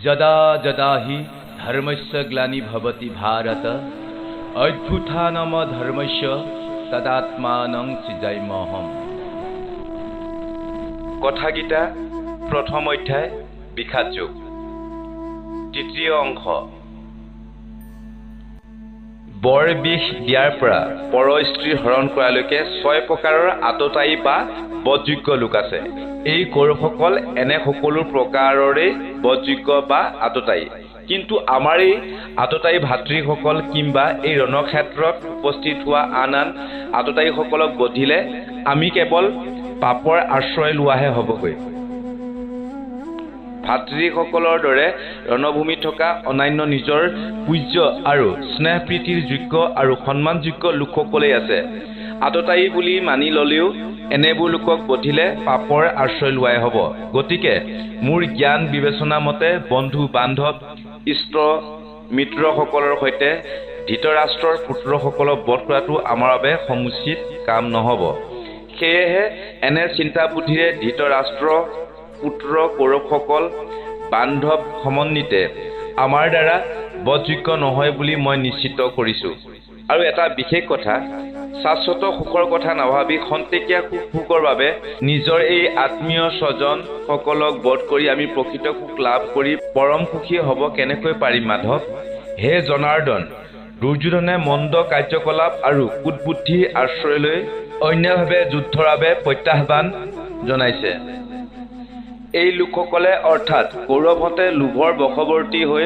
যদা যদা হি ধৰ্মস্য গ্লানি ভবতি ভাৰত অভ্যুত্থানম ধৰ্মস্য তদাত্মানং সৃজাম্যহম। কথা গীতা প্ৰথম অধ্যায় বিষাদ যোগ তৃতীয় অংশ। বৰ বিষ দিয়াৰ পৰা পৰ স্ত্ৰী হৰণ কৰালৈকে 6 প্ৰকাৰৰ আততায়ী বা বধযোগ্য লোক আছে। এই কৌৰৱসকল এনে সকলো প্ৰকাৰৰে বধযোগ্য বা আততায়ী। কিন্তু আমাৰ এই আততায়ী ভাতৃসকল কিংবা এই ৰণক্ষেত্ৰত উপস্থিত হোৱা আন আন আততায়ীসকলক বধিলে আমি কেৱল পাপৰ আশ্ৰয় লোৱাহে হ'বগৈ। ভাতৃসকলৰ দৰে ৰণভূমিত থকা অন্যান্য নিজৰ পূজ্য আৰু স্নেহ প্ৰীতিৰ যোগ্য আৰু সন্মানযোগ্য লোকসকলেই আছে। আততায়ী বুলি মানি ল'লেও এনেবোৰ লোকক বধিলে পাপৰ আশ্ৰয় লোৱাই হ'ব। গতিকে মোৰ জ্ঞান বিবেচনা মতে বন্ধু বান্ধৱ ইষ্ট মিত্ৰসকলৰ সৈতে ধৃতৰাষ্ট্ৰৰ পুত্ৰসকলক বধ কৰাটো আমাৰ বাবে সমুচিত কাম নহ'ব। সেয়েহে এনে চিন্তা বুদ্ধিৰে ধৃতৰাষ্ট্ৰ পুত্ৰ কৌৰৱসকল বান্ধৱ সমন্বিতে আমাৰ দ্বাৰা বধযোগ্য নহয় বুলি মই নিশ্চিত কৰিছোঁ। আৰু এটা বিশেষ কথা, শাশ্বত সুখৰ কথা নাভাবি খন্তেকীয়া সুখৰ বাবে নিজৰ এই আত্মীয় স্বজনসকলক বধ কৰি আমি প্ৰকৃত সুখ লাভ কৰি পৰম সুখী হ'ব কেনেকৈ পাৰিম মাধৱ? হে জনাৰ্দন, দুৰ্যোধনে মন্দ কাৰ্যকলাপ আৰু কুটবুদ্ধি আশ্ৰয় লৈ অন্যভাৱে যুদ্ধৰ বাবে প্ৰত্যাহ্বান জনাইছে। এই লোকসকলে অৰ্থাৎ কৌৰৱহঁতে লোভৰ বশৱৰ্তী হৈ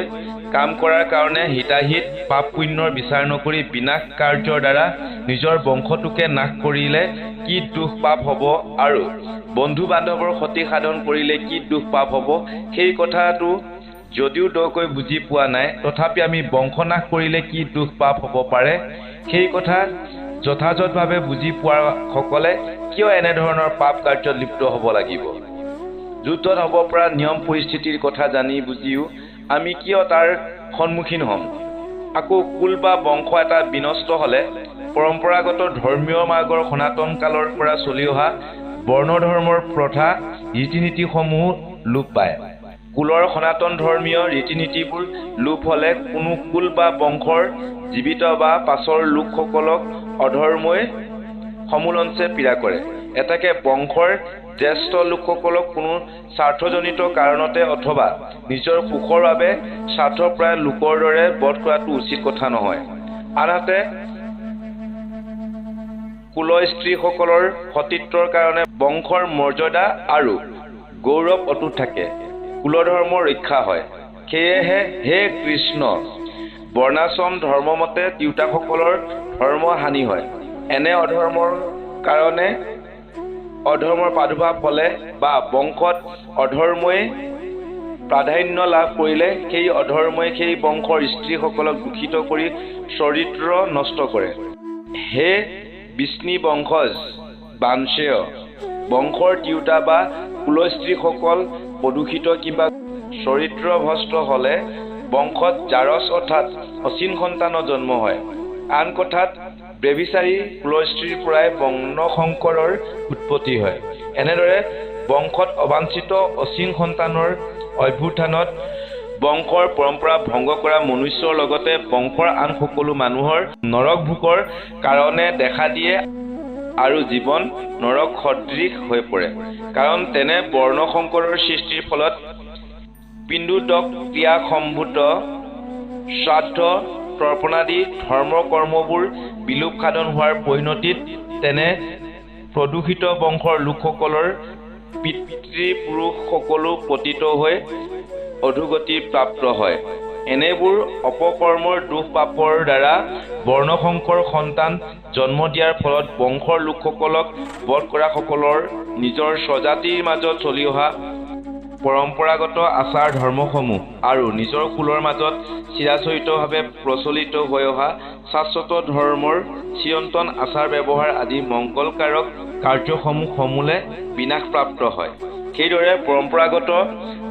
কাম কৰাৰ কাৰণে হিতাহিত পাপ পুণ্যৰ বিচাৰ নকৰি বিনাশ কাৰ্যৰ দ্বাৰা নিজৰ বংশটোকে নাশ কৰিলে কি দুখ পাপ হ'ব আৰু বন্ধু বান্ধৱৰ ক্ষতি সাধন কৰিলে কি দুখ পাপ হ'ব, সেই কথাটো যদিও দকৈ বুজি পোৱা নাই, তথাপি আমি বংশনাশ কৰিলে কি দুখ পাপ হ'ব পাৰে সেই কথা যথাযথভাৱে বুজি পোৱা সকলে কিয় এনেধৰণৰ পাপ কাৰ্যত লিপ্ত হ'ব লাগিব? যুদ্ধত হ'ব পৰা নিয়ম পৰিস্থিতিৰ কথা জানি বুজিও আমি কিয় তাৰ সন্মুখীন হ'ম? আকৌ কুল বা বংশ এটা বিনষ্ট হ'লে পৰম্পৰাগত ধৰ্মীয় মাৰ্গৰ সনাতন কালৰ পৰা চলি অহা বৰ্ণ ধৰ্মৰ প্ৰথা ৰীতি নীতিসমূহ লোপ পায়। কুলৰ সনাতন ধৰ্মীয় ৰীতি নীতিবোৰ লোপ হ'লে কোনো কুল বা বংশৰ জীৱিত বা পাছৰ লোকসকলক অধৰ্মই সমূলঞ্চে পীড়া কৰে। এটাকে বংশৰ জ্যেষ্ঠ লোকসকলক কোনো স্বাৰ্থজনিত কাৰণতে অথবা নিজৰ সুখৰ বাবে স্বাৰ্থপ্ৰায় লোকৰ দৰে বধ কৰাটো উচিত কথা নহয়। আনহাতে কুল স্ত্ৰীসকলৰ সতীত্বৰ কাৰণে বংশৰ মৰ্যাদা আৰু গৌৰৱ অটুট থাকে, কুলধৰ্ম ৰক্ষা হয়। সেয়েহে হে কৃষ্ণ, বৰ্ণাশ্ৰম ধৰ্মমতে তিৰোতাসকলৰ ধৰ্ম হানি হয়। এনে অধৰ্মৰ কাৰণে অধৰ্মৰ প্ৰাদুৰ্ভাৱ হ'লে বা বংশত অধৰ্মই প্ৰাধান্য লাভ কৰিলে সেই অধৰ্মই সেই বংশৰ স্ত্ৰীসকলক দূষিত কৰি চৰিত্ৰ নষ্ট কৰে। হে বিষ্ণু বংশজ বাঞ্চেয়, বংশৰ তিৰোতা বা কুলস্ত্ৰীসকল প্ৰদূষিত কিবা চৰিত্ৰভ্ৰষ্ট হ'লে বংশত জাৰস অৰ্থাৎ অচিন সন্তানৰ জন্ম হয়। আন কথাত ব্যভিচাৰী কুলস্ত্ৰীৰ পৰাই বৰ্ণশংকৰৰ উৎপত্তি হয়। এনেদৰে বংশত অবাঞ্ছিত অচিন সন্তানৰ অভ্যুত্থানত বংশৰ পৰম্পৰা ভংগ কৰা মনুষ্যৰ লগতে বংশৰ আন সকলো মানুহৰ নৰক ভোগৰ কাৰণে দেখা দিয়ে আৰু জীৱন নৰক সদৃশ হৈ পৰে। কাৰণ তেনে বৰ্ণশংকৰৰ সৃষ্টিৰ ফলত পিণ্ডোদক ক্ৰিয়া সম্ভূত শ্ৰাদ্ধ তৰ্পণাদি ধৰ্ম কৰ্মবোৰ বিলোপ সাধন হোৱাৰ পৰিণতিত তেনে প্ৰদূষিত বংশৰ লোকসকলৰ পিতৃপুৰুষ সকলো পতিত হৈ অধোগতি প্ৰাপ্ত হয়। এনেবোৰ অপকৰ্মৰ দুখ পাপৰ দ্বাৰা বৰ্ণশংকৰ সন্তান জন্ম দিয়াৰ ফলত বংশৰ লোকসকলক বধ কৰা সকলৰ নিজৰ স্বজাতিৰ মাজত চলি অহা পৰম্পৰাগত আচাৰ ধৰ্মসমূহ আৰু নিজৰ কুলৰ মাজত চিৰাচৰিতভাৱে প্ৰচলিত হৈ অহা শাশ্বত ধৰ্মৰ চিৰন্তন আচাৰ ব্যৱহাৰ আদি মংগলকাৰক কাৰ্যসমূহ সমূলে বিনাশপ্ৰাপ্ত হয়। সেইদৰে পৰম্পৰাগত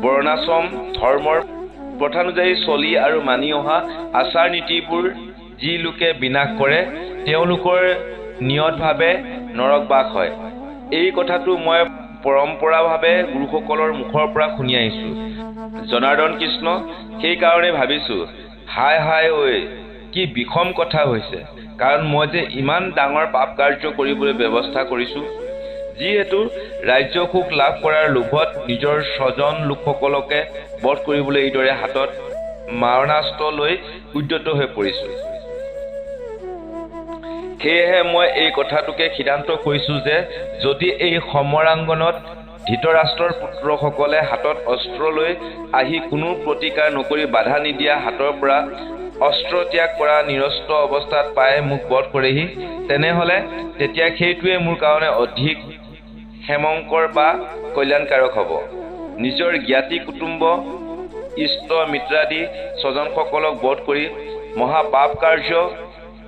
বৰ্ণাশ্ৰম ধৰ্মৰ প্ৰথানুযায়ী চলি আৰু মানি অহা আচাৰ নীতিবোৰ যি লোকে বিনাশ কৰে তেওঁলোকৰ নিয়তভাৱে নৰকবাস হয়। এই কথাটো মই পৰম্পৰাভাৱে গুৰুসকলৰ মুখৰ পৰা শুনি আহিছোঁ। জনাৰ্দন কৃষ্ণ, সেইকাৰণে ভাবিছোঁ, হায় হায় ঐ, কি বিষম কথা হৈছে। কাৰণ মই যে ইমান ডাঙৰ পাপ কাৰ্য কৰিবলৈ ব্যৱস্থা কৰিছোঁ, যিহেতু ৰাজ্য সুখ লাভ কৰাৰ লোভত নিজৰ স্বজন লোকসকলকে বধ কৰিবলৈ এইদৰে হাতত মাৰণাস্ত্ৰ লৈ উদ্যত হৈ পৰিছোঁ। সেয়েহে মই এই কথাটোকে সিদ্ধান্ত কৰিছোঁ যে যদি এই সমৰাংগনত ধৃতৰাষ্ট্ৰৰ পুত্ৰসকলে হাতত অস্ত্ৰ লৈ আহি কোনো প্ৰতিকাৰ নকৰি বাধা নিদিয়া হাতৰ পৰা অস্ত্ৰ ত্যাগ কৰা নিৰস্ত্ৰ অৱস্থাত পাই মোক বধ কৰেহি, তেনেহ'লে তেতিয়া সেইটোৱে মোৰ কাৰণে অধিক হেমংকৰ বা কল্যাণকাৰক হ'ব। নিজৰ জ্ঞাতি কুটুম্ব ইষ্ট মিত্ৰাদি স্বজনসকলক বধ কৰি মহা পাপ কাৰ্য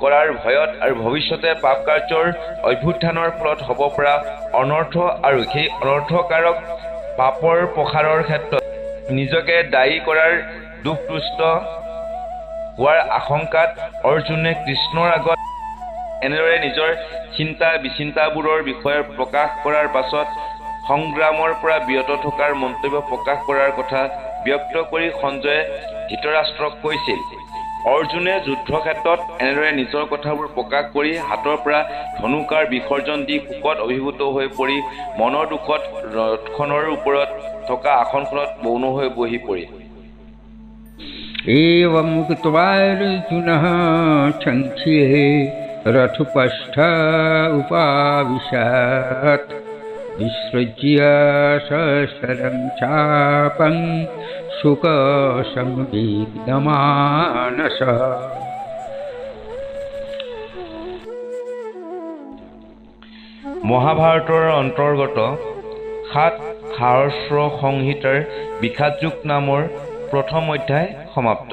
কৰাৰ ভয়ত আৰু ভৱিষ্যতে পাপ কাৰ্যৰ অভ্যুত্থানৰ ফলত হ'ব পৰা অনৰ্থ আৰু সেই অনৰ্থকাৰক পাপৰ প্ৰসাৰৰ ক্ষেত্ৰত নিজকে দায়ী কৰাৰ দুখতুষ্ট হোৱাৰ আশংকাত অৰ্জুনে কৃষ্ণৰ আগত এনেদৰে নিজৰ চিন্তা বিচিন্তাবোৰৰ বিষয়ে প্ৰকাশ কৰাৰ পাছত সংগ্ৰামৰ পৰা বিৰত থকাৰ মন্তব্য প্ৰকাশ কৰাৰ কথা ব্যক্ত কৰি সঞ্জয়ে ধৃতৰাষ্ট্ৰক কৈছিল। অৰ্জুনে যুদ্ধক্ষেত্ৰত এনেদৰে নিজৰ কথাবোৰ প্ৰকাশ কৰি হাতৰ পৰা ধনুকাৰ বিসৰ্জন দি শোকত অভিভূত হৈ পৰি মনৰ দুখত ৰথখনৰ ওপৰত থকা আসনখনত মৌন হৈ বহি পৰিল। एवं कृत्वार्जुनः संख्ये रथोपस्थ उपाविशत् विसृज्य सशरं चापं शोकसंविग्नमानसः। মহাভাৰতৰ অন্তৰ্গত ৭ সাহস্ৰ সংহিতাৰ বিষাদযোগ নামৰ প্ৰথম অধ্যায় সমাপ্ত।